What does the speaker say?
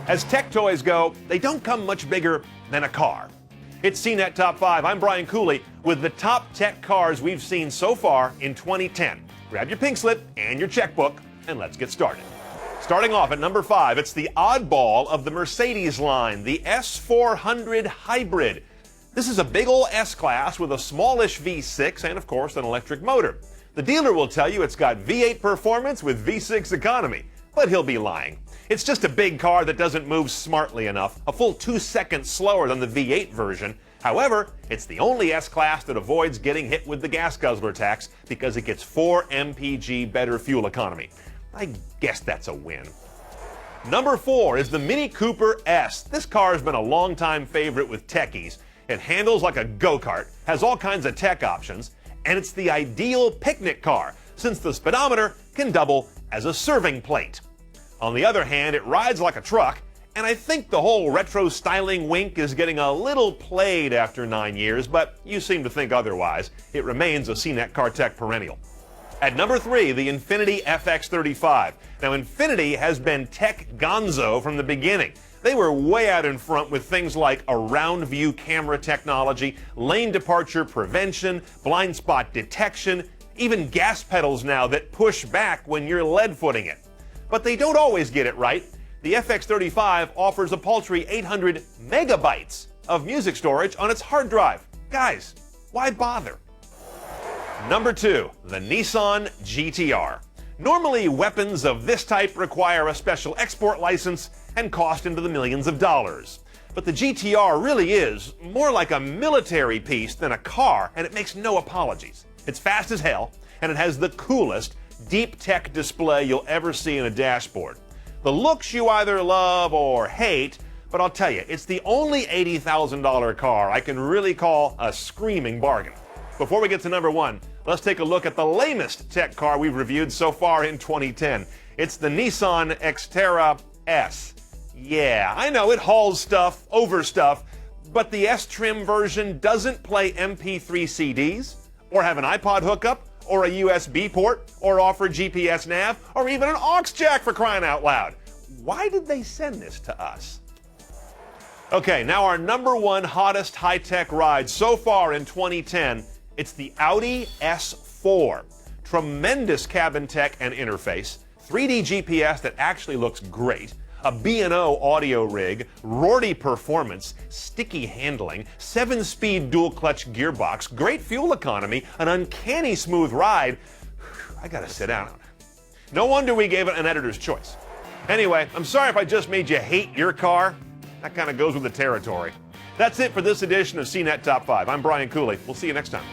As tech toys go, they don't come much bigger than a car. It's CNET Top 5. I'm Brian Cooley with the top tech cars we've seen so far in 2010. Grab your pink slip and your checkbook, and let's get started. Starting off at number 5, it's the oddball of the Mercedes line, the S400 Hybrid. This is a big ol' S-Class with a smallish V6 and, of course, an electric motor. The dealer will tell you it's got V8 performance with V6 economy, but he'll be lying. It's just a big car that doesn't move smartly enough, a full 2 seconds slower than the V8 version. However, it's the only S-Class that avoids getting hit with the gas guzzler tax because it gets 4 mpg better fuel economy. I guess that's a win. Number 4 is the Mini Cooper S. This car has been a longtime favorite with techies. It handles like a go-kart, has all kinds of tech options, and it's the ideal picnic car since the speedometer can double as a serving plate. On the other hand, it rides like a truck, and I think the whole retro styling wink is getting a little played after 9 years, but you seem to think otherwise. It remains a CNET Car Tech perennial. At number 3, the Infiniti FX35. Now, Infiniti has been tech gonzo from the beginning. They were way out in front with things like a round view camera technology, lane departure prevention, blind spot detection, even gas pedals now that push back when you're lead footing it. But they don't always get it right. The FX35 offers a paltry 800 megabytes of music storage on its hard drive. Guys, why bother? Number 2, the Nissan GT-R. Normally, weapons of this type require a special export license and cost into the millions of dollars. But the GT-R really is more like a military piece than a car, and it makes no apologies. It's fast as hell, and it has the coolest deep tech display you'll ever see in a dashboard. The looks you either love or hate, but I'll tell you, it's the only $80,000 car I can really call a screaming bargain. Before we get to number 1, let's take a look at the lamest tech car we've reviewed so far in 2010. It's the Nissan Xterra S. Yeah, I know it hauls stuff over stuff, but the S-trim version doesn't play MP3 CDs, or have an iPod hookup, or a USB port, or offer GPS nav, or even an aux jack for crying out loud. Why did they send this to us? Okay, now our number 1 hottest high-tech ride so far in 2010, it's the Audi S4. Tremendous cabin tech and interface, 3D GPS that actually looks great, a B&O audio rig, roarty performance, sticky handling, 7-speed dual-clutch gearbox, great fuel economy, an uncanny smooth ride. I gotta sit down. No wonder we gave it an editor's choice. Anyway, I'm sorry if I just made you hate your car. That kind of goes with the territory. That's it for this edition of CNET Top 5. I'm Brian Cooley. We'll see you next time.